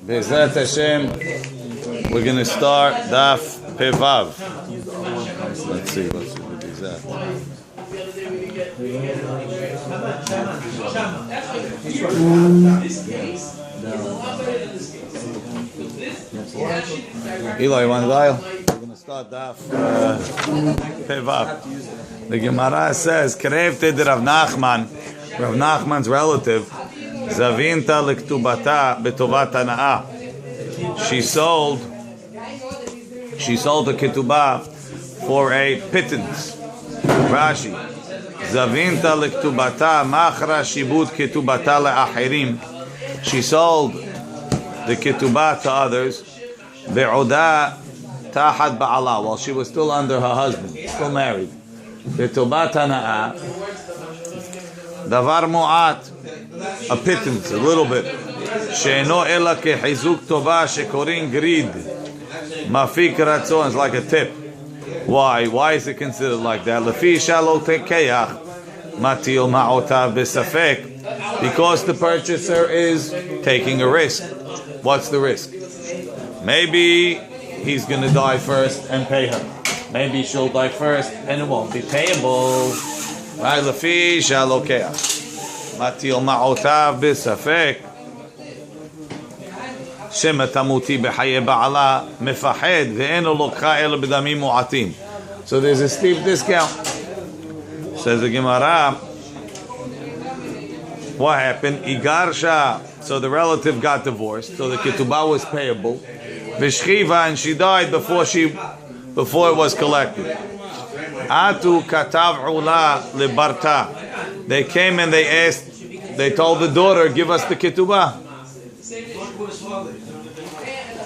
Be'ezrat Hashem, we're going to start Daf Pevav. Let's see what is that. Eli, you want to dial? We're going to start Daf Pevav. The Gemara says, Kerevte de Rav Nachman's relative, Zavinta lektubata betovat hana'ah. She sold the ketubah for a pittance. Rashi. Zavinta lektubata machra shibut ketubata le'achirim. She sold the ketubah to others. Be'oda tahad ba'ala, while she was still under her husband, still married. Betovat hana'ah. Davar mu'at. A pittance, a little bit. She'eno ela kehizuk tova shekorin grid. Mafik ratzon is like a tip. Why? Why is it considered like that? Lefi shalo tekeyach matil ma'otav besafek. Because the purchaser is taking a risk. What's the risk? Maybe he's going to die first and pay her. Maybe she'll die first and it won't be payable. Right? Lefi shalo keyach. Matil ma'otav b'safek shema tamuti b'chaye ba'ala mefahed ve'eno lokha ela b'damim mu'atim. So there's a steep discount. Says the Gemara, what happened? Igarsha. So the relative got divorced. So the ketubah was payable. V'shchiva, and she died before it was collected. Atu katav ula lebarta. They came and they told the daughter, give us the ketubah.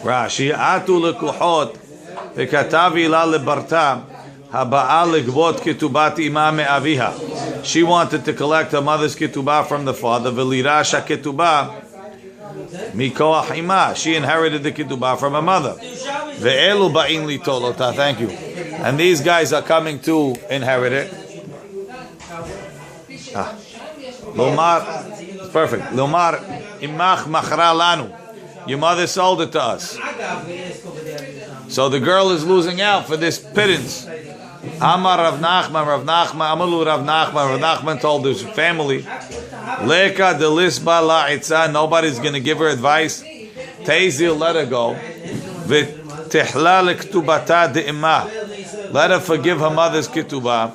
Rashi, atu lekuchot, v'katav ila lebarta, haba'a legvot ketubat ima me'aviha. She wanted to collect her mother's ketubah from the father, v'lirasha ketubah mikoach ima. She inherited the ketubah from her mother. Ve'elu ba'in litolota, thank you. And these guys are coming to inherit it. Lomar, perfect. Lomar, imach machra lanu. Your mother sold it to us. So the girl is losing out for this pittance. Amar Rav Nachman told his family, Leka delisba la'itza, nobody's going to give her advice. Teizil, let her go. V'tihla lektubata de'imah. Let her forgive her mother's ketubah.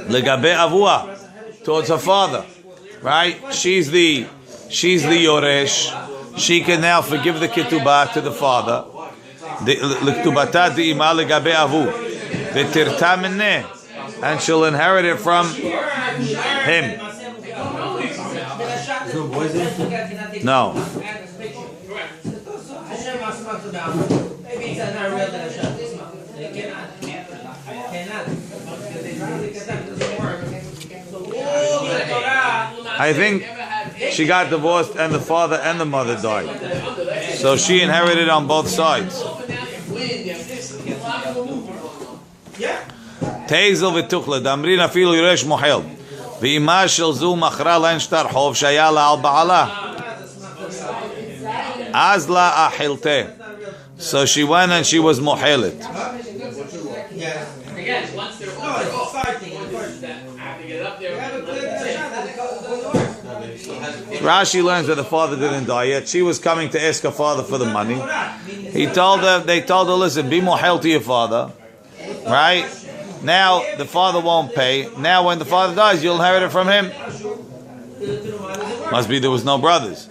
Legabe avua, towards her father, right? She's the yoresh. She can now forgive the ketubah to the father. Lektubata de'ima legabe avu, v'tirta minneh, and she'll inherit it from him. No. I think she got divorced and the father and the mother died. So she inherited on both sides. Teizel v'tuchla damrin afilu yiresh mohel v'ima shel zu machra len shtar hov shaya la al ba'ala az la ahilte. So she went and she was mohelet. Rashi learns that the father didn't die yet. She was coming to ask her father for the money. They told her, listen, be mohel to your father. Right? Now the father won't pay. Now when the father dies, you'll inherit it from him. Must be there was no brothers.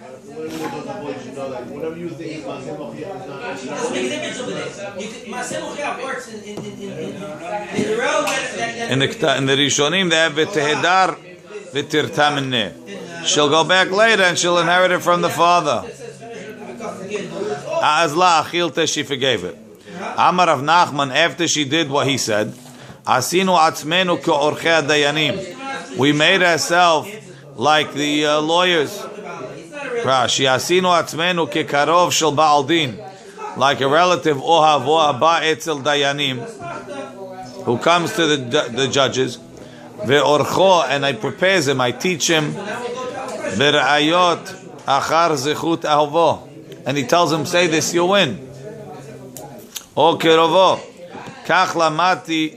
In the Rishonim, they have v'tehedar v'tirta minneh. She'll go back later and she'll inherit it from the father. Azla achilte, she forgave it. Amar Rav Nachman, after she did what he said, asinu atzmenu ke'orchei dayanim. We made ourselves like the lawyers. Rashi, asinu atzmenu ke'karov shel ba'al din, like a relative ohav o haba etzel dayanim, who comes to the judges. Ve'orcho, and I prepare him, I teach him. Berayot achar zechut ahovo, and he tells him, say this, you'll win. O kerovo, kach limati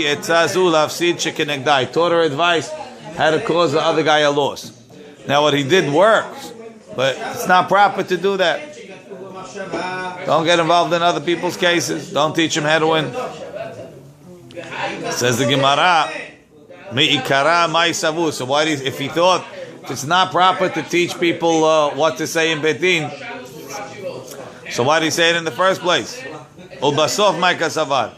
etzazu lafsid shekenegdai. Taught her advice how to cause the other guy a loss. Now what he did works, but it's not proper to do that. Don't get involved in other people's cases. Don't teach him how to win. Says the Gemara, me'ikara ma'isavu. So why if he thought it's not proper to teach people what to say in Betin, so why did he say it in the first place? Ulbasof ma'ikasavar.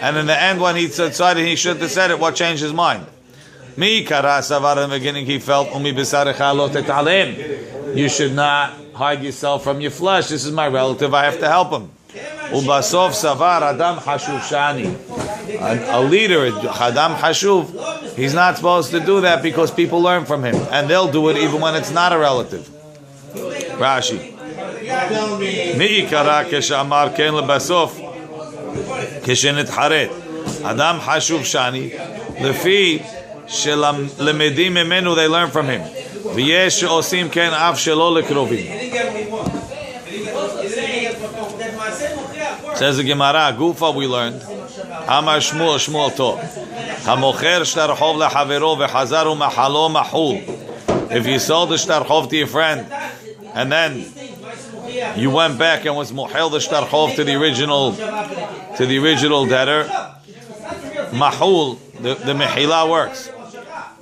And in the end, when he decided he shouldn't have said it, what changed his mind? Me'ikara savar. In the beginning, he felt you should not hide yourself from your flesh. This is my relative. I have to help him. Ubasof savar adam hashuv shani. A leader, Adam Hashuv, he's not supposed to do that because people learn from him, and they'll do it even when it's not a relative. Rashi. Mi'ikara keshamar ken lebasof keshenitharet Adam Hashuv shani lefi shelam lemedim imenu, they learn from him. V'yesh she'osim ken af shelo lekrovim. Says the Gemara, Gufa we learned. Amar Shmuel taught. Hamocher shtarchov lehavero v'chazaru mahalo mahul. If you sold the shtarchov to your friend, and then you went back and was mohel the shtarchov to the original debtor, mahul, the mehila works.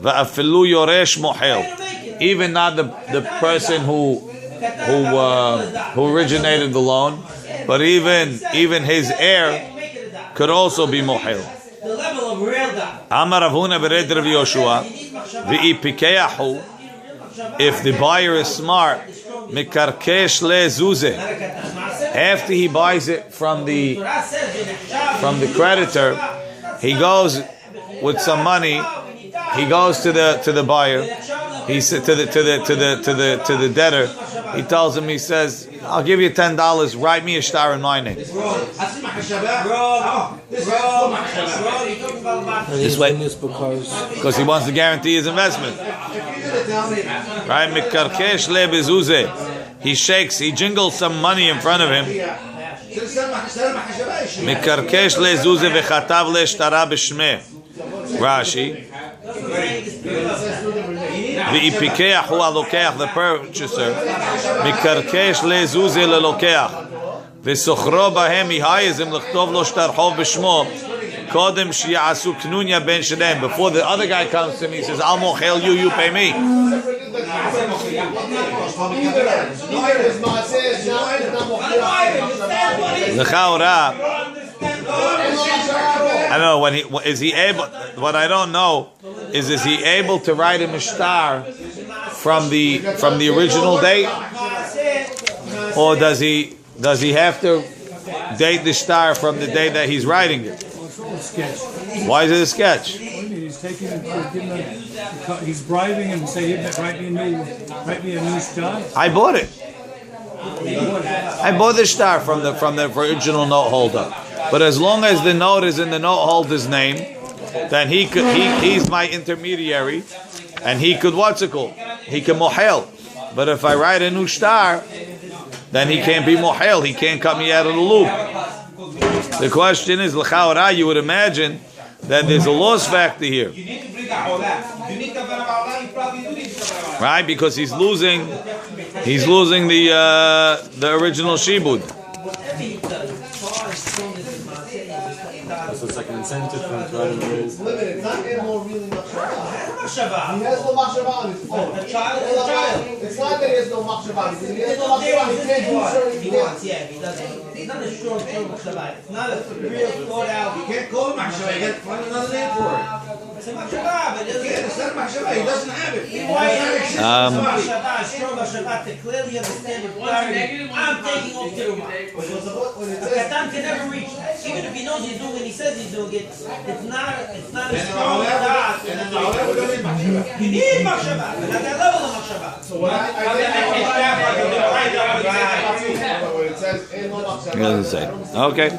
Va'afilu yoresh mohel. Even not the person who originated the loan, but even his heir could also be mohel. Amar Rav Huna bered Rav Yoshua, v'ipikeyahu. If the buyer is smart, mikarkesh lezuze. After he buys it from the creditor, he goes with some money. He goes to the buyer. He said to the debtor. He tells him. He says, "I'll give you $10. Write me a shtar in my name." This way, because he wants to guarantee his investment. Right? Mikarkesh le bezuze. He shakes. He jingles some money in front of him. Mikarkesh le zuze v'chatav le shtara b'shmeh. Rashi. V'ipikeach hu alokeach, the purchaser. Mikarkesh le zuze le lokeach. V'sochro bahem, he hires him l'chtov lo shtarchov b'shmo. Kodem shi'asu knunya ben shedem. Before the other guy comes to me, he says, I'll mochel you, you pay me. L'chaora. I don't know when is he able. What I don't know is he able to write a mishtar from the original date, or does he have to date the shtar from the day that he's writing it? Why is it a sketch? He's taking he's bribing him and saying, write me a new shtar. I bought it. I bought the shtar from the original note holder. But as long as the note is in the note holder's name, then he's my intermediary, and he could he can mohel. But if I write a new shtar, then he can't be mohel. He can't cut me out of the loop. The question is, l'chaora, you would imagine that there's a loss factor here, right? Because he's losing the original shibud. So it's like an incentive for him to write him raise. Limited. It's not anymore really machshava. He has no machshava on his phone. The child is a child. It's not that he has no machshava. He has no machshava. He can't do certain things. Yeah, he doesn't. It's not a short machshava. It's not a real thought out. You can't call it machshava. You got to find another name for it. It's a machshava, but It's not machshava. He doesn't have it. Machshava, strong machshava, to clearly understand with clarity. I'm taking off teruma. A katan can never reach that. Even if he knows he's doing what he says he's doing it, it's not a strong dot. You need machshava, but at that level of machshava. So what Okay.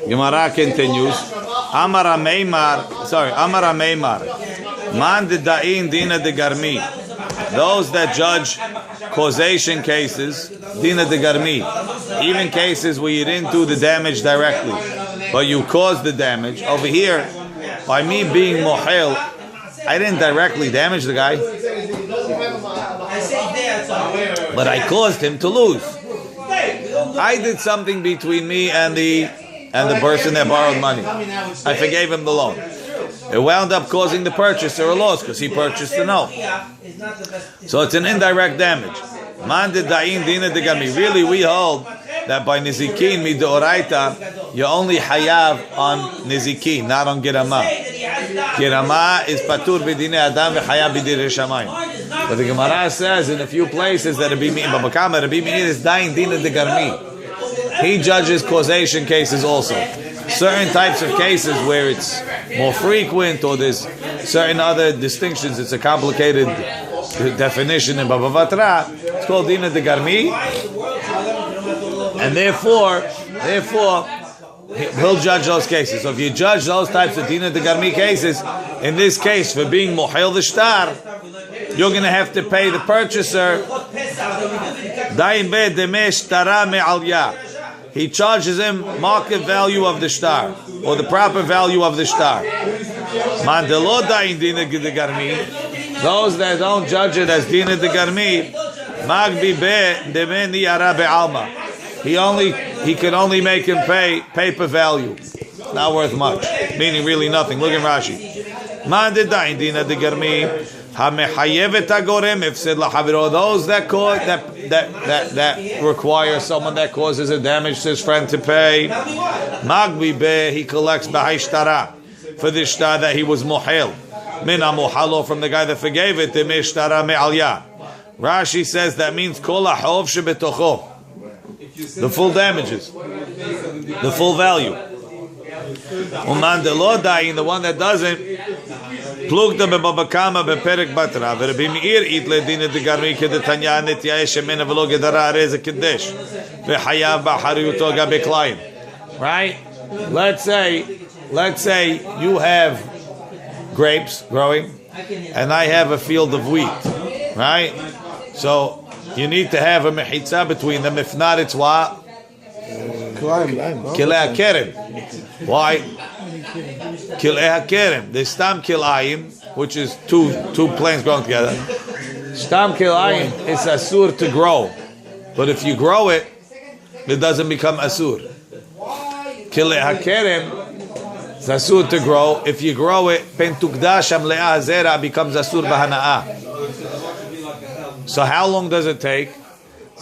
Gemara continues. Amara Meimar. Man de da'in dina de garmi. Those that judge causation cases, dina de garmi. Even cases where you didn't do the damage directly, but you caused the damage. Over here, by me being mohel, I didn't directly damage the guy, but I caused him to lose. I did something between me and the person that borrowed money. I forgave him the loan. It wound up causing the purchaser a loss because he purchased the note. So it's an indirect damage. Man de da'in dina de garmi. Really, we hold that by nizikin midoraita, you only hayav on nizikin, not on girama. Girama is patur b'dine adam v'hayav b'dire shamayim. But the Gemara says in a few places that Rabbi Meir is da'in dina de garmi. He judges causation cases also. Certain types of cases where it's more frequent or there's certain other distinctions, it's a complicated definition in Baba Batra, it's called Dina de Garmi, and therefore he'll judge those cases. So if you judge those types of Dina de Garmi cases, in this case for being Mohel the Shtar, you're going to have to pay the purchaser Daim be demesh tara me'alya. He charges him market value of the shtar, or the proper value of the shtar. Mandelo da'in dina de garmi. Those that don't judge it as dina de garmi, magbi be demeni yara be'alma. He could only make him pay paper value, not worth much, meaning really nothing. Look at Rashi. Mande da'in dina de garmi. Hamehayevet hagorem ifsid lahaviro. Those that cause that require someone that causes a damage to his friend to pay. Magbi be, he collects b'haishtara for the shtar that he was mohel. Mina mohalo, from the guy that forgave it. The mishtara me'alya. Rashi says that means kol ha'chov shebetocho, the full damages, the full value. Uman de lo dayin, the one that doesn't. Plugda bebabakama beperek batra. Rabbi Meir itle dina de garmi kedetanya netyae shemena v'lo gedara areze kedesh v'hayav b'hariyuto gabe klaim. Right? Let's say you have grapes growing, and I have a field of wheat. Right? So you need to have a mechitza between them. If not, it's what? Kilei hakerem. Why? Kilei hakerem. The stam kilayim, which is two plants growing together. Stam kilayim is asur to grow, but if you grow it, it doesn't become asur. Kilei hakerem is asur to grow. If you grow it, pen tukdash amleah zera becomes asur b'hana'ah. So how long does it take?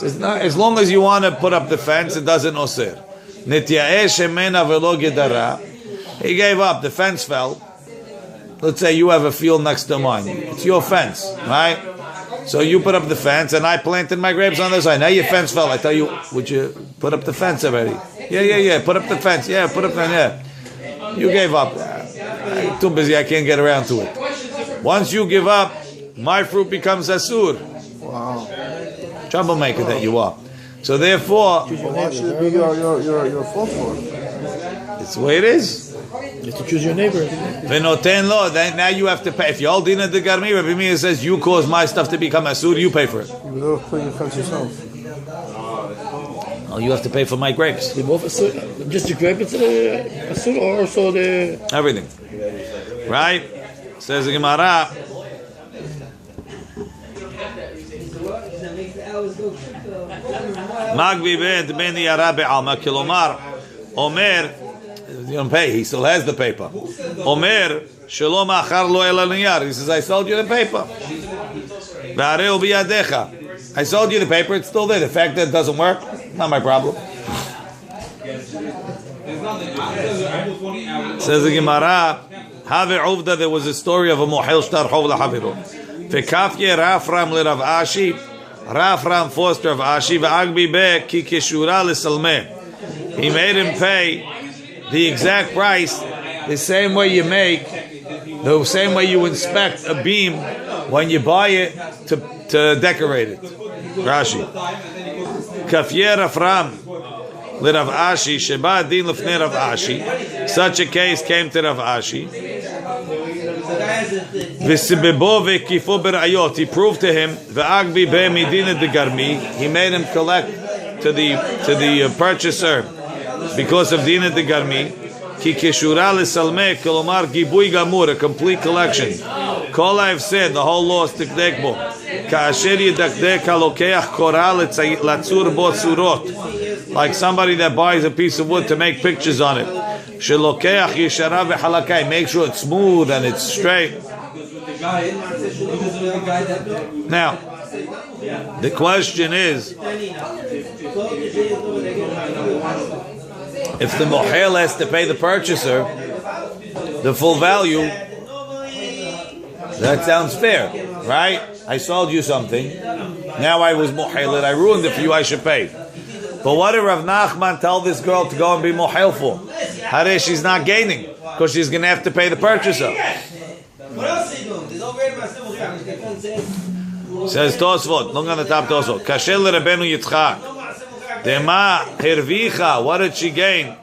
As long as you want to put up the fence, it doesn't osir. Nityae shemena v'lo gedara. He gave up. The fence fell. Let's say you have a field next to mine. It's your fence, right? So you put up the fence, and I planted my grapes on the side. Now your fence fell. I tell you, would you put up the fence already? Yeah. Put up the fence. Yeah, put up the yeah. You gave up. I'm too busy. I can't get around to it. Once you give up, my fruit becomes asur. Wow. Troublemaker that you are. So therefore, Why should it be your fault for it? it's the way it is. You have to choose your neighbor. V'noten lo. Now you have to pay. If you hold dina de garmi, Rabbi Meir says you caused my stuff to become asur, you pay for it. You will clean your fence yourself. Oh, you have to pay for my grapes. They both asur, just the grape is asur, or also the Everything. Right? Says the Gemara. Magbi ben beni yara be'alma kilomar. Omer, you don't pay. He still has the paper. Omer shelo machar lo ela niyar. He says, I sold you the paper. Ve'areu biyadecha. I sold you the paper. It's still there. The fact that it doesn't work, not my problem. Says the Gemara. Haber uvda. There was a story of a mohel shtar chov lahaviru. Ve'kafye Rafram le Rav Ashi. Rafram forced Rav Ashi v'agbi be ki kishura l'salmeh. He made him pay the exact price, the same way you make, the same way you inspect a beam when you buy it to decorate it. Rashi. Kafye Rafram le Rav Ashi sheba din lefnei Rav Ashi. Such a case came to Rav Ashi. V'sibebo ve'kifo berayot. He proved to him ve'agbi be'midina degarmi. He made him collect to the purchaser because of dina degarmi. Ki kishura lesalmeh kolomar gibui gamur, a complete collection. Kol I've said, the whole law is tikdek bo. Ka'asher yidakdek halokeach korah latzur bo surot. Like somebody that buys a piece of wood to make pictures on it. Shelokeach yishara v'halakai. Make sure it's smooth and it's straight. Now, the question is, if the mohel has to pay the purchaser the full value, that sounds fair, right? I sold you something. Now I was mohel it. I ruined it for you. I should pay. But what did Rav Nachman tell this girl to go and be mohel for? Hare, she's not gaining because she's going to have to pay the purchaser. Says Tosfot, look on the top Tosfot. Kashel Rebbeinu Yitzchak. Dema hervicha. What did she gain?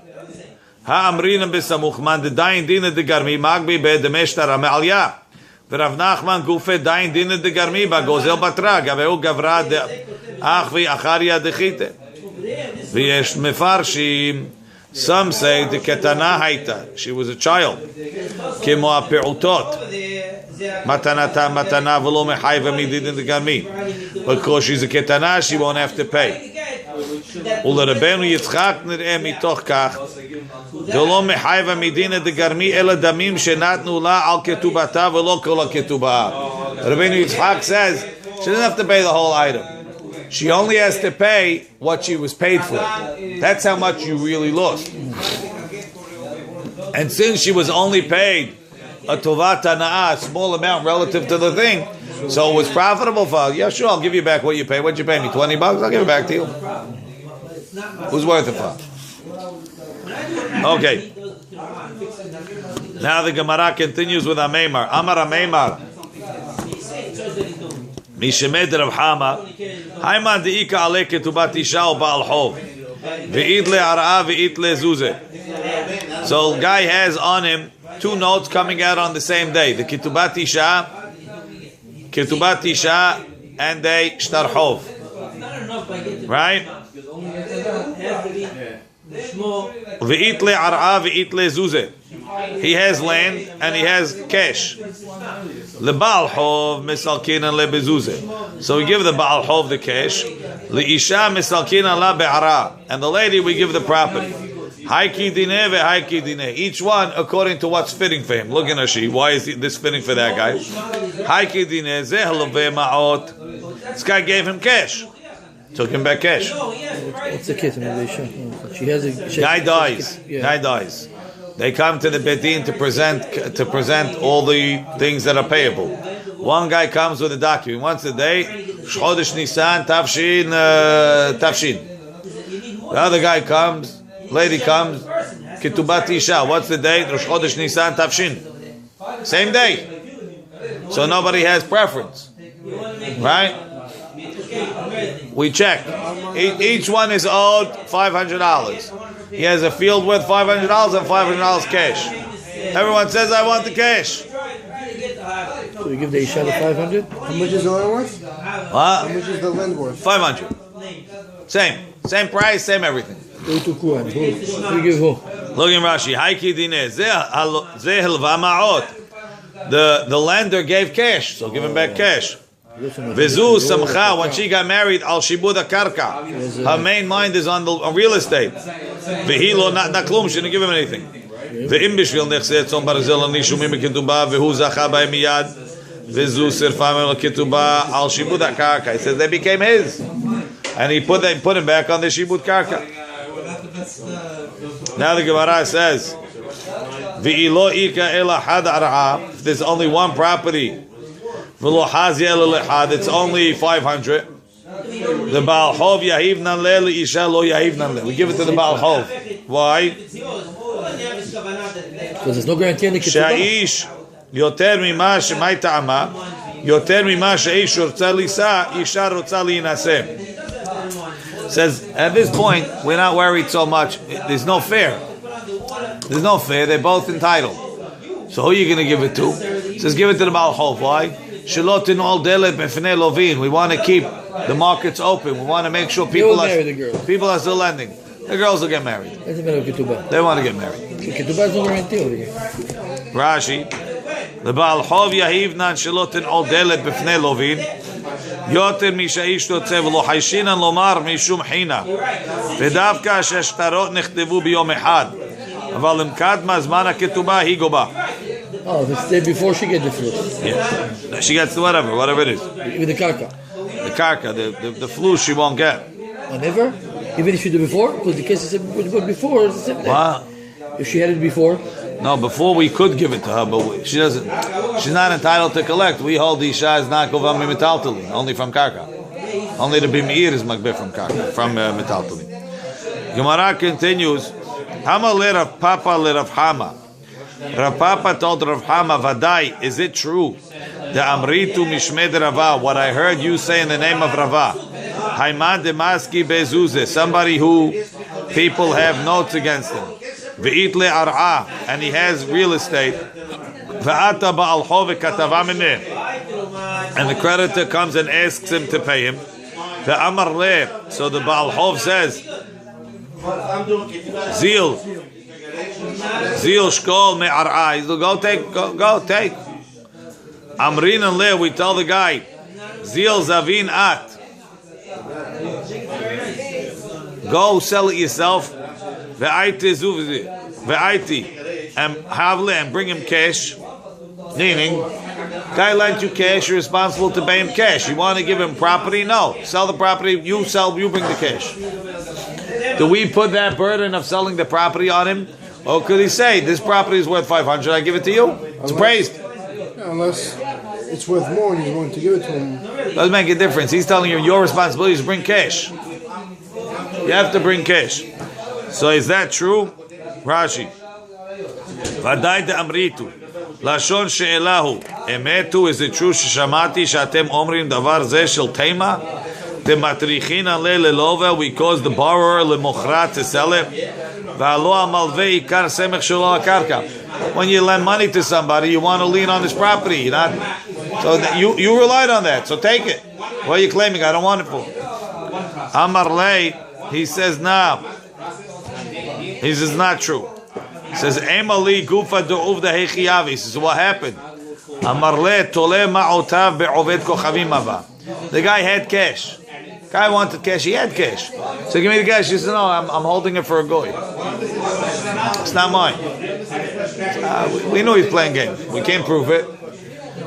Ha amrina b'samuch man de dayin dina de garmi magbi be de meshtara me'alya. V'Rav Nachman gufe dayin dina de garmi ba gozel batra gaveu gavra de ach v'acharia dechite. V'yesh mefarshim. Some say the ketana haita. She was a child. Kemo aperutot. Matanata matana v'lo mechayva midin de garmi. Because she's a ketana, she won't have to pay. ולרבנו יצחק נראה מתוך כך דלא מחייבה מדינה דגרמי אלא דמים שנתנו לה על כתובתה ולא כל הכתובה. רבנו יצחק says she doesn't have to pay the whole item. She only has to pay what she was paid for. That's how much you really lost. And since she was only paid a tovat hana'ah, a small amount relative to the thing, so it was profitable for her. Yeah, sure, I'll give you back what you pay. What'd you pay me? $20? I'll give it back to you. Who's worth it for? Okay. Now the Gemara continues with Ameimar. Amar Ameimar. Mishemed Rav Hama. Hayman de'ika ale ketubat isha o ba'al hov. Ve'id le'ar'a ve'id le'zuzeh. So the guy has on him two notes coming out on the same day. The ketubat isha and a shtar hov. Right? Ve'it le'ar'a ve'it le'zuzeh. He has land and he has cash. Leba'al hov misalkinan le'bezuzeh. So we give the ba'al hov the cash. Le'isha misalkinan la be'ara. And the lady we give the property. Haiki dineh ve'haiki dineh. Each one according to what's fitting for him. Look in Rashi. Why is this fitting for that guy? Haiki dineh zeh loveh ma'ot. This guy gave him cash. Took him back cash. What's the case? She has a guy dies. Yeah. Guy dies. They come to the bedin to present all the things that are payable. One guy comes with a document. Once a day, Chodesh Nisan Tafshin. The other guy comes. Lady comes. Ketubat Isha. What's the date? Chodesh Nisan Tafshin. Same day. So nobody has preference, right? We check. Each one is owed $500. He has a field worth $500 and $500 cash. Everyone says, I want the cash. So we give the Isha the 500? How much is the land worth? What? How much is the land worth? 500. Same price, same everything. Who to who? We give who? Look in Rashi. Haiki dineh. Zeh hilva ma'ot. The lender gave cash, so give him back cash. Vizu samcha, when she got married, al shibud karka. Her main mind is on real estate. Vihilo not klum, she didn't give him anything. Ve'im bishvil nechset som barzel ani shumim ketubah vehu zacha b'hem miyad. Vizu sirfa mel ketubah al shibud karka. He says they became his, and he put him back on the shibud karka. Now the Gemara says, Ve'ilo ika ela had ar'a. If there's only one property. It's only 500. The Baal Hov Yahivnan Le Isha Lo Yahivnan Le. We give it to the Baal Hov. Why? Because there's no guarantee in the ketubah. Sha'ish Yoter Mima Shemai Ta'ama Yoter Mima Sha'ish Rotza Lisa Isha Rotza Li'inasem. Says at this point we're not worried so much. There's no fair. They're both entitled. So who are you going to give it to? says give it to the Baal Chov. Why? Shelotin all delet b'fnei lovin. We want to keep the markets open. We want to make sure people are still lending. The girls will get married. They want to get married. Ketubot is no guarantee over here. Rashi, the Baal Chov yahivnan shelotin all delet b'fnei lovin. יותר משאיש תוצא ולא חיישינן לומר משום חינה ודווקא שהשטרות נכתבו ביום אחד אבל אם קדמה זמן הכתובה היא גובה. Oh, if it's there before she gets the fruit. Yeah. She gets whatever it is. With the karka. The karka, the flus she won't get. Never? Even if she did before? Because the case is before, it's the same thing. What? If she had it before? No, before we could give it to her, but she doesn't. She's not entitled to collect. We hold the isha is not govam mitaltali, only from karka. Only the bimir is makbeh from karka, from mitaltali. Gemara continues. Hama le Rav Papa le Rav Hama. Rav Papa told Rav Hama, Vadai, is it true? The Amritu Mishmed Rava, what I heard you say in the name of Rava. Haimad Demaski Bezuze, somebody who people have notes against him. Ve'itle Ar'a, and he has real estate. Ve'ata Ba'al Chov Katava Mineh. And the creditor comes and asks him to pay him. Ve'amar Le, so the Ba'al Chov says, Zil shkol me'ar'a. Go take. Amrin and Le, we tell the guy, Zil zavin at. Go sell it yourself. Ve'aiti and havle and bring him cash. Meaning, guy lent you cash, you're responsible to pay him cash. You want to give him property? No. Sell the property, you bring the cash. Do we put that burden of selling the property on him? Or could he say, this property is worth 500, I give it to you? It's appraised. Yeah, unless it's worth more and he's willing to give it to him. Doesn't make a difference. He's telling you, your responsibility is to bring cash. You have to bring cash. So is that true? Rashi. Vadai de amritu. Lashon she'elahu. Emetu, is it true? Shamati she'atem omrim davar zeh shel teima? We cause the borrower lemochrat to sell it. When you lend money to somebody, you want to lien on his property. So you relied on that. So take it. What are you claiming? I don't want it for. Amar Lei, he says no. He says not true. He says Emali gufa du'uvda hechiyavi. He says what happened? Amar Le tole ma'otav be'oved kochavim ava. The guy had cash. Guy wanted cash, he had cash. So give me the cash. He said, no, I'm holding it for a goy. It's not mine. We know he's playing games. We can't prove it.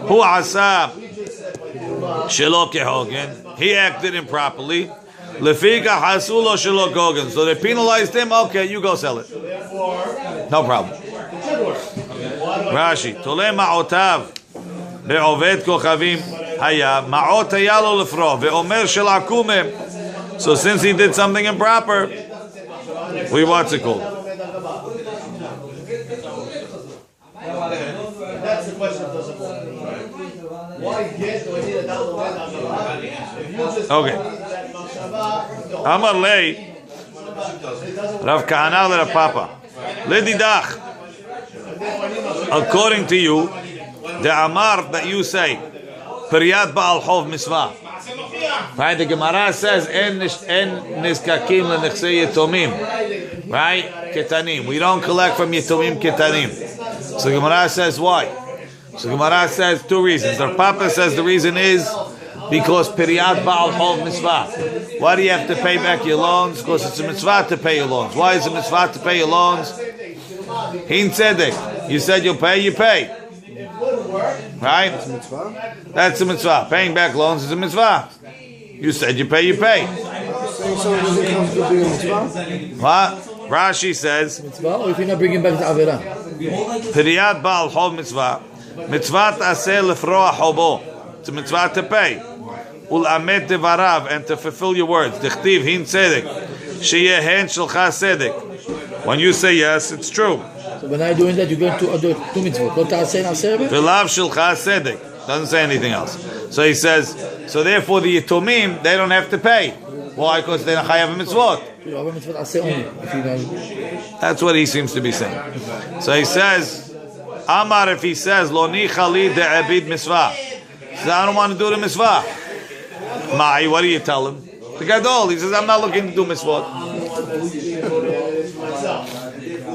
Hu asa shelo kehogen. He acted improperly. Lefika hasulo shelo kehogen. So they penalized him. Okay, you go sell it. No problem. Rashi. Tole ma'otav be'oved kochavim. So since he did something improper, what's it called? That's the question of the why get do I need a dollar? Okay. Amar Lei Rav Kahana le Rav Papa Ledidach. According to you, the Amar that you say, Periyat Baal Chov Misvah. Right? The Gemara says, En Niskakim Lenechsei Yetomim. Right? Ketanim. We don't collect from Yetomim Ketanim. So Gemara says, why? So Gemara says two reasons. The Papa says the reason is because Periyat Baal Chov Misvah. Why do you have to pay back your loans? Because it's a mitzvah to pay your loans. Why is it a mitzvah to pay your loans? Hin Tzedek. You said you'll pay, you pay. Right? That's a mitzvah. Paying back loans is a mitzvah. You said you pay, you pay. What? Rashi says, mitzvah, or if you're not bringing back the Avera? Periyat Baal Chov Mitzvah. Mitzvah ta'aseh lefroa hobo. It's a mitzvah to pay. Ul'amet devarav, and to fulfill your words. Dichtiv hin tzedek. Sheyeh hen shelcha tzedek. When you say yes, it's true. So when I'm doing that, you're going to do two mitzvot. V'lav shilcha sedek. Doesn't say anything else. So he says, so therefore the Yitomim, they don't have to pay. Why? Because they're not chayav mitzvot. That's what he seems to be saying. So he says, Amar, if he says, Lo nichali de'abid mitzvah. Says, I don't want to do the mitzvah. Ma'i, what do you tell him? The gadol, he says, I'm not looking to do mitzvot.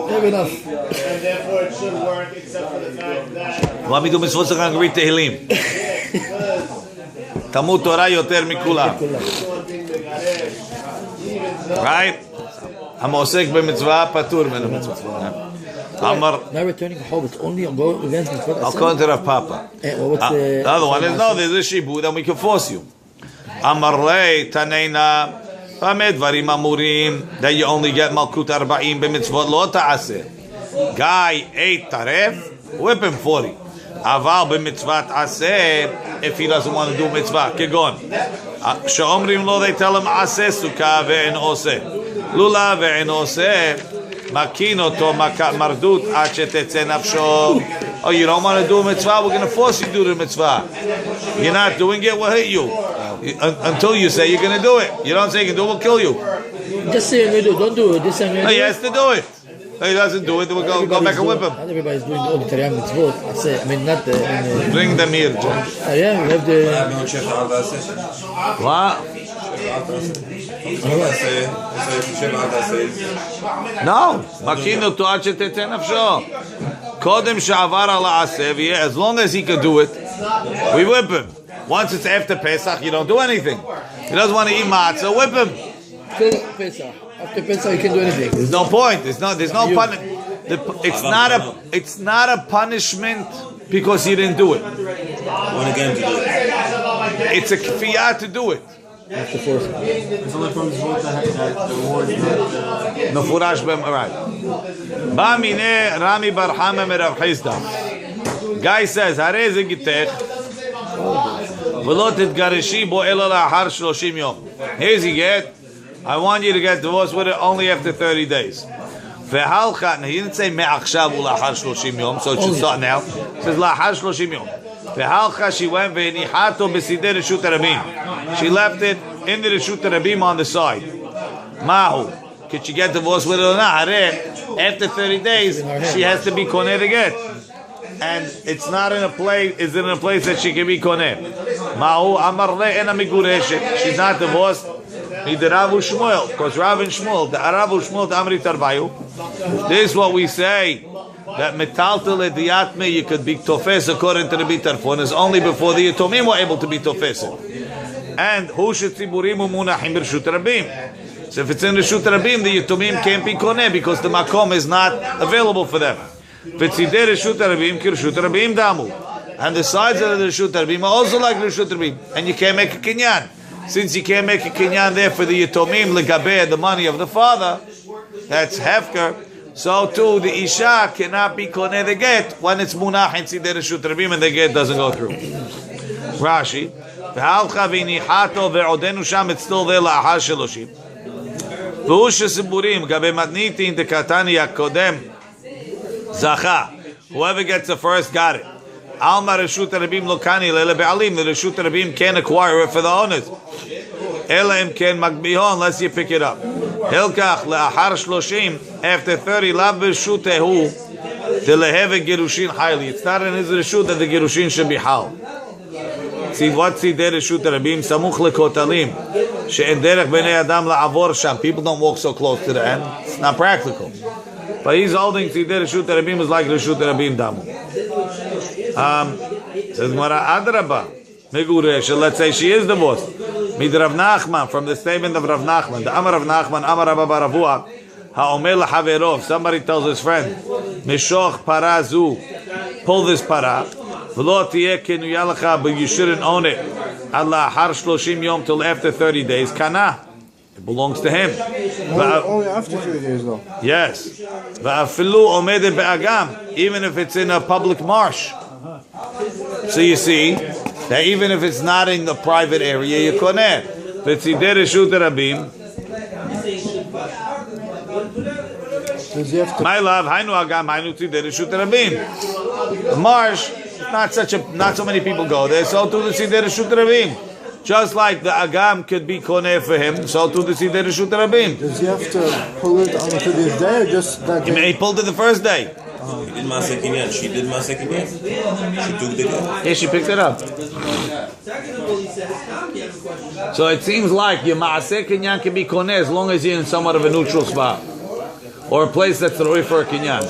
Fair enough. And therefore it should work, except for the fact that. Want me to do mitzvot, so I can read Tehillim. Talmud Torah yoter mikulam. Right? Hamosek b'mitzvah, patur min mitzvah. Amar. Now returning home, it's only go against mitzvot. According to Rav Papa. The other one is, no, there's a shibud and we can force you. Amar lei taneina Famed varim amurim that you only get malkut arba'im b'mitzvot lo ta'aseh. Guy ate taref, whip him 40. Aval b'mitzvat aseh if he doesn't want to do mitzvah. Kegon. She'omrim lo, they tell him aseh sukkah ve'en oseh. Lula ve'en oseh. Makin oto mardut ad shetetze nafsho. Oh, you don't want to do a mitzvah? We're going to force you to do the mitzvah. You're not doing it, we'll hit you. Until you say you're going to do it. You don't say you can do it, we'll kill you. Just say you do, don't do it. Just say No, he has to do it. If he doesn't do it, we'll go back and whip him. Not everybody's doing all the Teriyam mitzvot. I mean, not the... Bring them here, John. Yeah, we have the... What? No. Makino to ad shetetze nafsho. Kodem she'avar ala aseh, as long as he can do it, we whip him. Once it's after Pesach, you don't do anything. He doesn't want to eat matzah, whip him. Till Pesach. After Pesach, you can't do anything. There's no point. There's no punishment. It's not a punishment because he didn't do it. It's a kfiyah to do it. Have to force it. It's only from Zvot that the reward is not... Mefurash right. Ba mine Rami bar Hama merav Chizda. Guy says, Harei ze gitech v'lo titgareshi bo ela la'achar 30 yom. Here's he get. I want you to get divorced with it only after 30 days. Ve'halcha, he didn't say me'achshav u'la'achar 30 yom, so it should start now. It says la'achar 30 yom. Ve'halcha, she went ve'nihato b'sidei reshut harabim. She left it in the reshut harabim on the side. Mahu. Could she get divorced with it or not? After 30 days, she has to be koneh to get. And it's not in a place, is it in a place that she can be koneh? Mahu amar le ena migureshet. She's not divorced. Neither Rav Shmuel, because Rav and Shmuel, the Rav Shmuel to Amri Tarbayu. This is what we say, that metaltel ediyatme, you could be tofes according to the Bitarfon, is only before the Yatomim were able to be tofes. And hu shetziburim umunachim b'reshut rabim. So if it's in Reshut Rabim, the Yatomim can't be koneh because the makom is not available for them. V'tzidei Reshut Rabim ki Reshut Rabim damu. And the sides of the Reshut Rabim are also like Reshut Rabim. And you can't make a kinyan. Since you can't make a kinyan there for the Yatomim, legabeh, the money of the father, that's hefker. So too, the Isha cannot be koneh the get when it's munach in Tzidei Reshut Rabim and the get doesn't go through. Rashi, v'halcha v'nihato ve'odenu sham, it's still there la'achar 30. V'ush siburim gabe matnitin dekatani yakodem zacha. Whoever gets the first got it. Alma reshut rabim lokani lele be'alim. The reshut rabim can't acquire it for the owners. Ela imken magbiho unless you pick it up. Hilkach le'achar 30 after 30 lav b'shutehu deleheve girushin highly. It's not in his reshut that the girushin should be hal. See what tzidei reshut rabim samuch lekotalim she'en derech bnei adam la'avor sham. People don't walk so close to the end. It's not practical. But he's holding tzidei reshut rabim is like reshut rabim damu. Says Mara Adraba Meguresh. Let's say she is divorced. Mid Rav Nachman, from the statement of Rav Nachman. The Amar Rav Nachman, Amar Rabba Baravua. Ha'omer lahaverov. Somebody tells his friend, Mishoch parazu, pull this para. V'lo tiyeh kenuya lecha, but you shouldn't own it. Allah har 30 yom till after 30 days. Kana. It belongs to him. Only after 3 days, though. Yes. Va'afilu omede be'agam, even if it's in a public marsh. So you see that even if it's not in the private area, you koneh. V'tzidei reshut rabim. My love, hainu agam, hainu tzidei reshut rabim. The marsh, not so many people go there. So too the tzidei reshut rabim. Just like the agam could be koneh for him, so too the tzidei reshut rabim. Does he have to pull it on the 30th day or just that day? He pulled it the first day. did Maaseh Kinyan. She did Maaseh Kinyan. She took the get. Yeah, she picked it up. So it seems like your Maaseh Kinyan can be koneh as long as you're in somewhat of a neutral spot. Or a place that's roi for a Kinyan.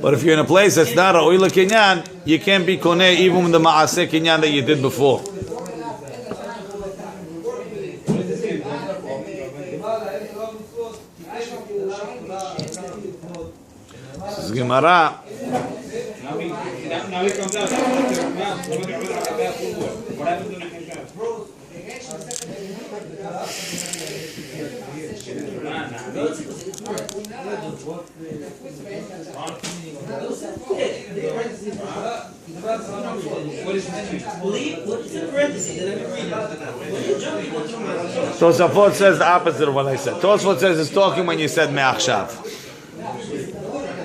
But if you're in a place that's not a oila Kinyan, you can't be koneh even with the Maaseh Kinyan that you did before. This is Gemara. Now he comes out. What happened to the Tosafot says the opposite of what I said. Tosafot says it's talking when you said me'achshav.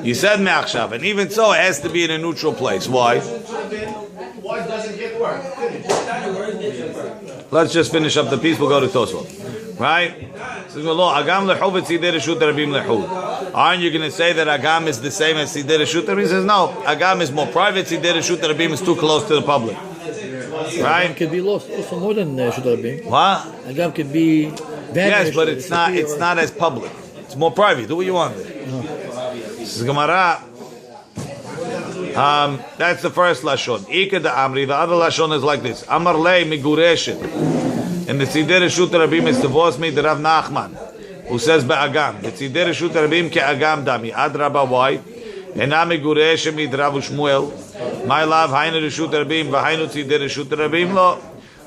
You said me'achshav, and even so, it has to be in a neutral place. Why? Why doesn't it work? Let's just finish up the piece. We'll go to Tosafot. Right? Aren't you going to say that Agam is the same as Sidei Reshut Rabim? He says no. Agam is more private. Sidei Reshut Rabim is too close to the public. Right? Agam could be lost also more than Reshut Rabim. What? Agam could be vanished. Yes, but it's not. It's not as public. It's more private. Do what you want there. This is Gemara. That's the first lashon. Ika da Amri. The other lashon is like this. Amar lei migureshet. And the Sidei Reshut Rabim is divorced me the Rav Nachman, who says be'agam. The Sidei Reshut Rabim ke'agam dami. Ad Rabba why? Ena migureshet mi Rav Shmuel. My love, haynu Reshut Rabim, v'haynu Sidei Reshut Rabim lo.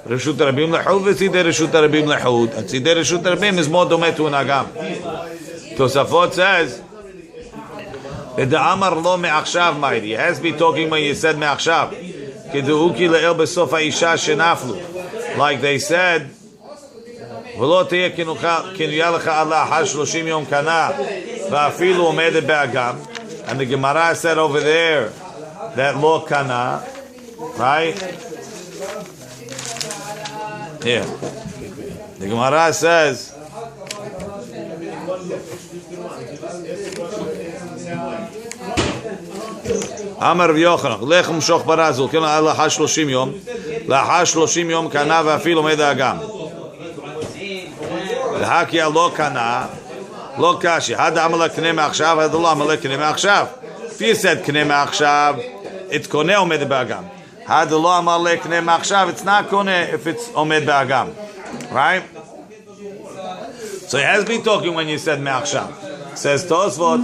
Reshut Rabim lehud, v'Sidei Reshut Rabim lehud. And Sidei Reshut Rabim is more domeh to an agam. Tosafot says, the Amar lo me'achshav ma'iri. It has to be talking when you said me'achshav. Kedu'uki le'el besof ha'isha shenaflu. Like they said, ולא תהיה כנויה לך Allah אחר 30 יום קנה ואפילו עומדת באגם. And the Gemara said over there that lo kana, right? Yeah. The Gemara says אמר רבי יוחנן, לך ומשוך ברזל, כן, לאחר 30 יום, לאחר 30 יום קנה ואפילו עומד האגם. להקיה לא קנה, לא קשי, הד עמלה קנה מעכשיו, הד לא עמלה קנה מעכשיו. If you said קנה מעכשיו, it's קונה עומד באגם. הד לא עמלה קנה מעכשיו, it's not קונה if it's עומד באגם. Right? So it has been talking when you said מעכשיו. Says Tosfot,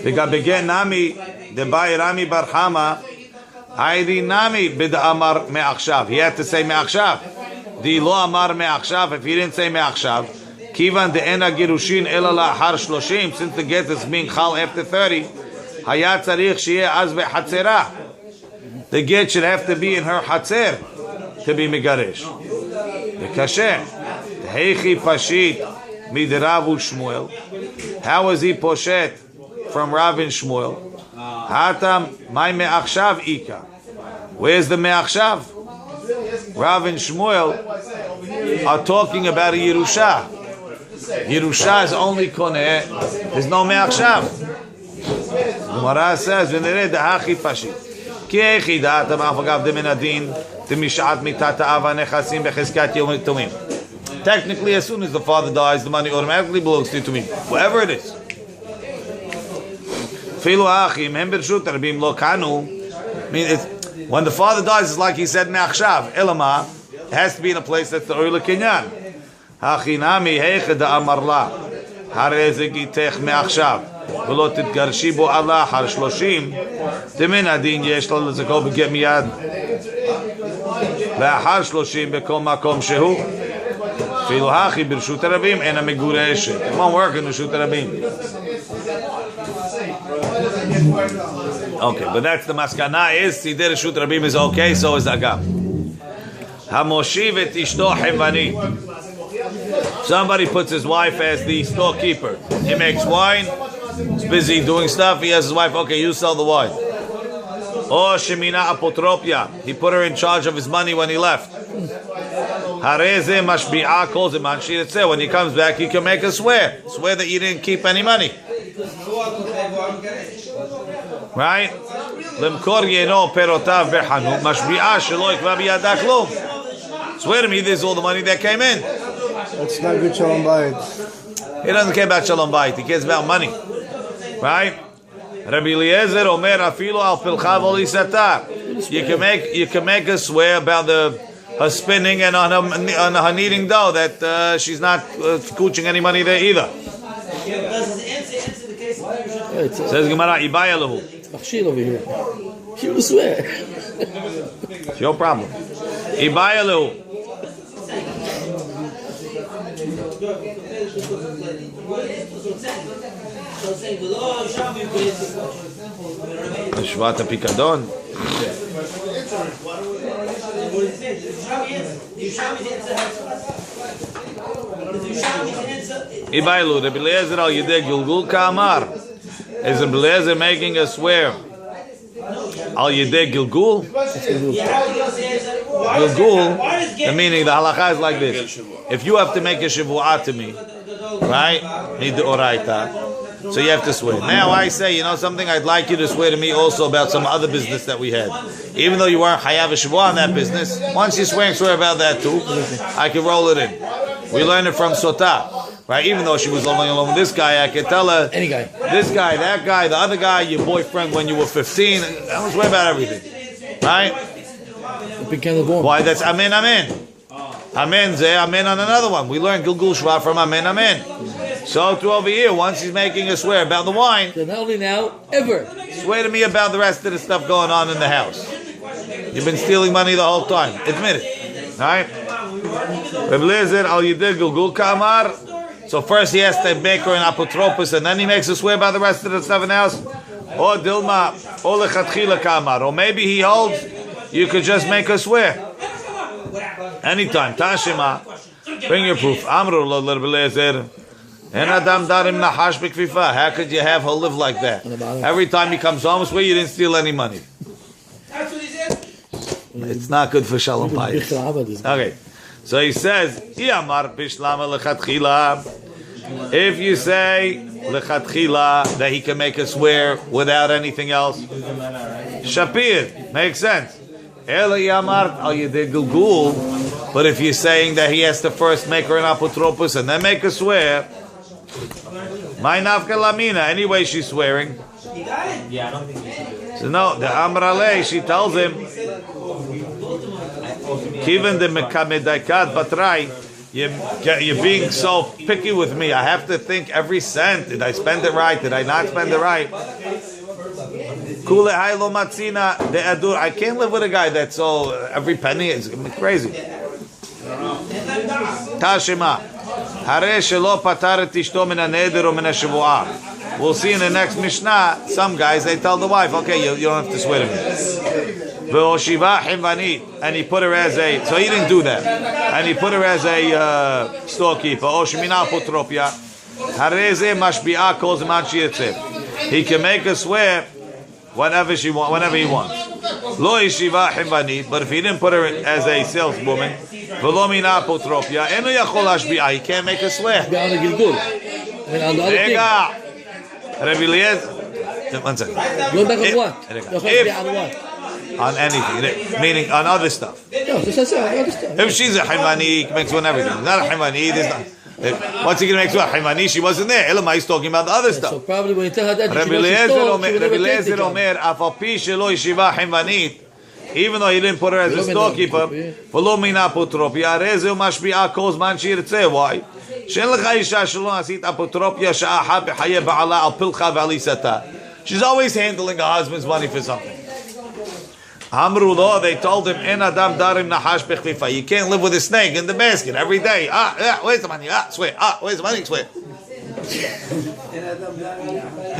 לגבי נמי, דבאי רמי בר חמא, היידי נמי בדאמר מעכשיו. He had to say מעכשיו. די לא אמר מעכשיו, if he didn't say מעכשיו, כיוון דאין הגירושין אלא לאחר 30, since the get is being חל after 30, היה צריך שיהיה אז בחצרה. The get should have to be in her חצר to be מגרש. וקשה, היכי פשיט מדרב ושמואל, how is he פושט from Rav and Shmuel? Hatam, my me'achshav ika. Where's the me'achshav? Rav and Shmuel are talking about a Yerusha. Yerusha is only koneh. There's no me'achshav. Gemara says, v'nereh da'achi pashit. Ki echi da'atam afagav demenadin demishat mitat ha'ava nechasim becheskat yom tumim. Technically, as soon as the father dies, the money automatically belongs to Tumim. Whatever it is. When the father dies, it's like he said me'achshav. Elama, it has to be in a place that's the oil kinyan. Hachinami heichad amarla. Harezegitech me'achshav. V'lo titgarshi bo Allah har 30. Timin adin yesh la lezako b'get miyad. Ve'achar 30 b'kol makom shehu. Filu hachi b'rshut rabim ena megureshet. It won't work in rshut rabim. Okay, but that's the maskana is Sidei Reshut Rabim is okay, so is Agam. Hamoshiv et ishto hevani. Somebody puts his wife as the storekeeper. He makes wine. He's busy doing stuff. He has his wife. Okay, you sell the wine. Or shemina apotropia. He put her in charge of his money when he left. Hareze mashbi'a calls him anshiretze. When he comes back, he can make a swear that you didn't keep any money. Right? Lemkor yeno perotav behanu mashbi'ah shelo ikva biyada klum. Swear to me, this is all the money that came in. That's not good shalom bayit. He doesn't care about shalom bayit. He cares about money. Right? Rabbi Eliezer omer afilo al pilcha v'lisata. You can make her swear about her spinning and on her kneading dough that she's not cooching any money there either. Says Gemara, Ibaya lahu. Machshir over here. He will swear. It's your problem. Ibaya lahu. Shvat Pikadon. Ibailu, Rabbi Eliezer al Yedei Gilgul Kamar. Is Rabbi Eliezer making a swear? Al Yedei Gilgul? Gilgul, the meaning, the halakha is like this. If you have to make a shivu'ah to me, right? Need the oraita. So you have to swear. Now I say, you know something? I'd like you to swear to me also about some other business that we had. Even though you weren't chayav a shivu'ah on that business, once you swear about that too, I can roll it in. We learned it from Sotah. Right? Even though she was only alone with this guy, I could tell her, any guy, this guy, that guy, the other guy, your boyfriend when you were 15. I don't swear about everything. Right? Why? That's amen, amen. Amen, zeh, amen on another one. We learned Gilgul Shva from amen, amen. So to over here, once he's making a swear about the wine, so not only now, ever. Swear to me about the rest of the stuff going on in the house. You've been stealing money the whole time. Admit it. Alright? Rabbi Eliezer al Yedei Gilgul Kamar. So first he has to make her an apotropos and then he makes a swear about the rest of the stuff in the house. Or Dilma, or Lechatchila Kamar. Or maybe he holds, you could just make her swear. Anytime. Tashima. Bring your proof. Amru lo Rabbi Eliezer. En adam darim nahash b'kfifa. How could you have her live like that? Every time he comes home, swear you didn't steal any money. It's not good for shalom bayit. Okay. So he says, if you say lechatchila that he can make a swear without anything else, shapir makes sense. But if you're saying that he has to first make her an apotropos and then make a swear, my nafka lamina. Anyway, she's swearing. Yeah, I don't think you should do it. So no, the Amrale, she tells him, Kiven de mekamedaikat batrai, you're being so picky with me. I have to think every cent. Did I spend it right? Did I not spend it right? Kule haylo matzina de adur. I can't live with a guy that's so every penny is crazy. Tashima. Hare shelo patar et ishto min haneder or min hashavuah. We'll see in the next Mishnah, some guys, they tell the wife, okay, you don't have to swear to me. And he put her as a, so he didn't do that. And he put her as a storekeeper. He can make her swear whenever he wants. But if he didn't put her as a saleswoman, he can't make her swear. Rabbi Eliezer, one second. Go back on what? On anything, meaning on other stuff. If she's a Himani, he makes one everything. Not a Himani, there's not. What's he going to make one? Himani, she wasn't there. Elamai is talking about the other stuff. So probably when you tell her that, Rabbi Eliezer Omer, Afapi shelo yeshiva Himanit, even though he didn't put her as a storekeeper, v'lo mina apotropia, rezu mashbi'a kol zman shirtzeh. Why? She's always handling her husband's money for something. Amrulo, they told him, En adam darim nahash bechlifa. You can't live with a snake in the basket every day. Where's the money? Swear. Where's the money? Swear.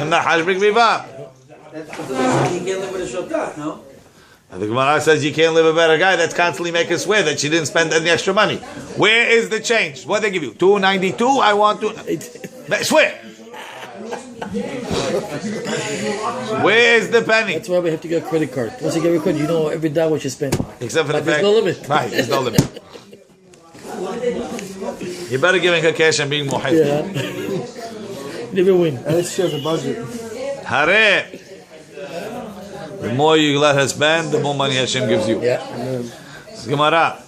Nahash bechlifa. You can't live with a shotgun, no? The Gemara says you can't live a better guy that's constantly making swear that she didn't spend any extra money. Where is the change? What they give you? $2.92? I want to swear. Where is the penny? That's why we have to get a credit card. Once you get a credit, you know every dollar what you spend. Except for but the fact, there's no limit. Right, there's no limit. You better giving her cash and being muhayf. Yeah. Never win. And she has a budget. Hare. The more you let her spend, the more money Hashem gives you. Yeah. It's Gemara.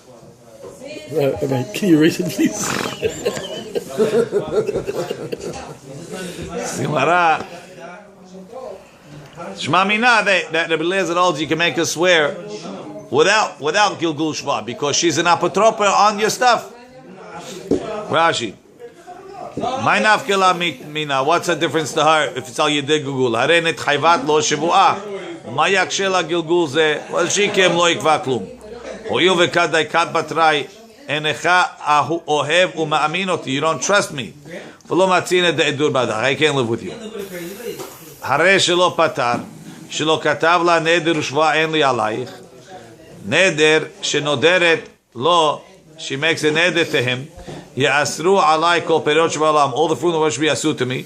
Rabbi, can you erase it, please? It's Gemara. Shema Mina, that Rabbi Eliezer holds you can make her swear without Gilgul Shva because she's an apotropa on your stuff. Rashi. My nafkela mina. What's the difference to her if it's all you did Gilgul? Harenet chayvat lo shivua. Ma yakshela Gilgul ze. Well, she came lo ikva klum. Hoyu vekadai kad batrai. Enecha ahu ohev umaamin oti. You don't trust me. V'lo matzina de'edur badach. I can't live with you. Hare shelo patar. Shelo katav la neder ushva en li alayich. Neder shenoderet lo. She makes a neder to him. Yasru alai kol perot shvalam. All the fruit of which be asu to me.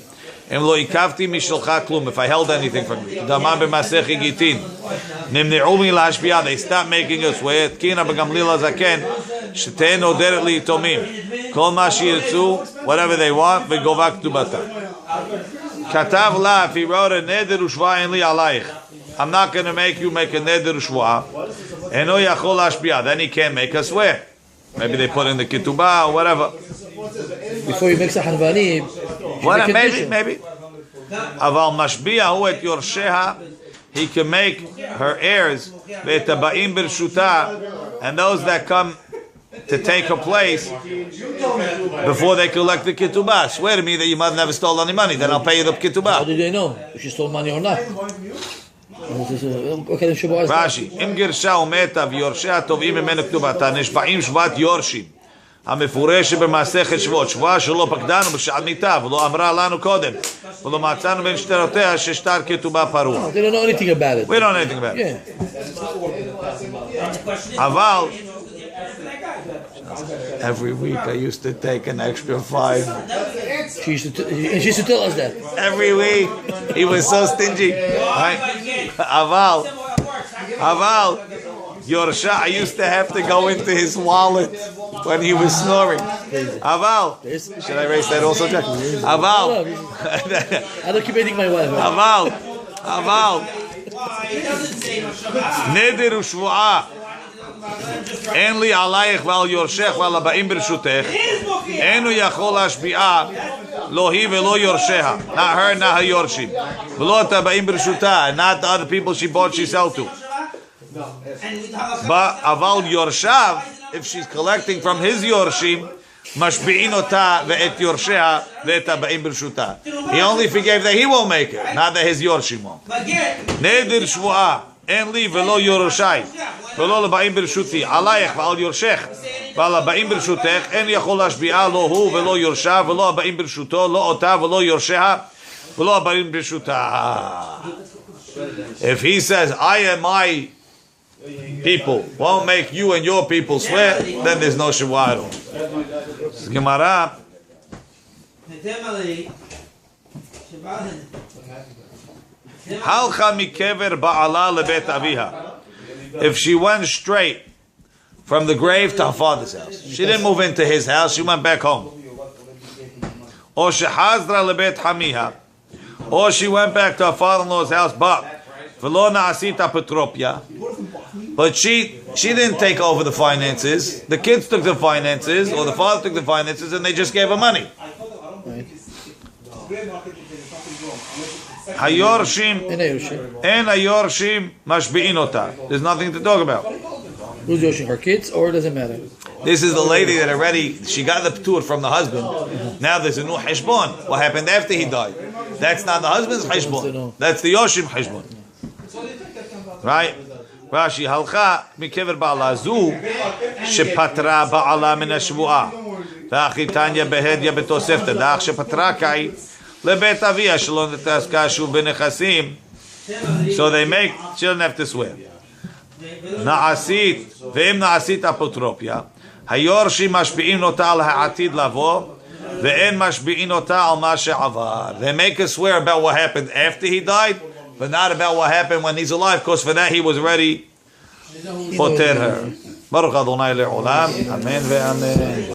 Em lo ikavti mishalcha klum. If I held anything from you. Damam b'masech gitin. Nimne'u mi lashbiyah. They stop making us swear. Kina b'gamlila zaken. Shetei noderet li tomim. Kol ma shirtzu. Whatever they want. V'govak tubata. Katav la. If he wrote a neder ushva en li alayich. I'm not going to make you make a neder ushva. Eno yachol lashbiyah. Then he can't make us swear. Maybe they put in the ketubah or whatever. Before you make a hanvani, maybe. Aval mashbiya hu et yorsheha. He can make her heirs ve'taba'im b'rshuta, and those that come to take her place before they collect the ketubah. Swear to me that your mother never stole any money. Then I'll pay you the ketubah. How do they know if she stole money or not? Rashi, im girsha umeta v'yorshea tovim imenu ketubata nishba'im shvat yorshim המפורש במסכת שבועות, שבועה שלא פקדנו בשעת מיטה, ולא אמרה לנו קודם, ולא מצאנו בין שטרותיה ששטר כתובה פרוע. They don't know anything about it. We don't know anything about it. Yeah. אבל, every week I used to take an extra 5. She used to tell us that. Every week, he was so stingy. Right? Aval, Yorsha, I used to have to go into his wallet when he was snoring. Aval, should I erase that also, Jack? Aval. I don't keep eating my wife. Aval. Neder u'shvu'ah. En li alayich val yorshech val aba'im b'rshutech. Enu yachol hashbi'ah. Lo hi velo yorsheha. Not her, not her yorshim. Velo aba'im b'rshutah. Not the other people she bought, she sold to. But aval yorshav, if she's collecting from his yorshim, mashbi'in ota ve'et yorsheha ve'et aba'im b'rshutah. He only forgave that he won't make it, not that his yorshim won't. Neder shvu'ah. En li velo yoroshai. Velo laba'im b'rshuti. Alayich v'al yorshech. V'al aba'im b'rshutech. En yachol hashbi'ah lo hu velo yorshav. Velo aba'im b'rshuto. Lo ota velo yorsheha. Velo aba'im b'rshutah. If he says, I and my people won't make you and your people swear, then there's no Shavua at all. Gemara. Halcha mikever ba'ala lebet aviha. If she went straight from the grave to her father's house, she didn't move into his house, she went back home. Or shehazra lebet hamiha, or she went back to her father-in-law's house, but v'lo na'asit apotropia. But she didn't take over the finances. The kids took the finances, or the father took the finances, and they just gave her money. Hayorshim and hayorshim mashbi'in ota. There's nothing to talk about. Who's yoshing? Her kids, or it doesn't matter? This is the lady that already, she got the ptur from the husband. Now there's a new heshbon. What happened after he died? That's not the husband's heshbon. That's the yoshim heshbon. Right? Rashi halcha mikever ba'ala zu shepatra ba'ala min hashvuah. V'achitanya behedya betosefta. Da'ach shepatra kai lebet aviyah shalom netaskashu b'nechasim. So they make, she doesn't have to swear. Na'asit ve'im na'asit apotropia. Hayorshim mashbi'in ota al ha'atid lavo ve'en mashbi'in ota al ma she'avar. They make us swear about what happened after he died, but not about what happened when he's alive, because for that he was already poter her. Baruch Adonai le'olam. Amen ve'amen.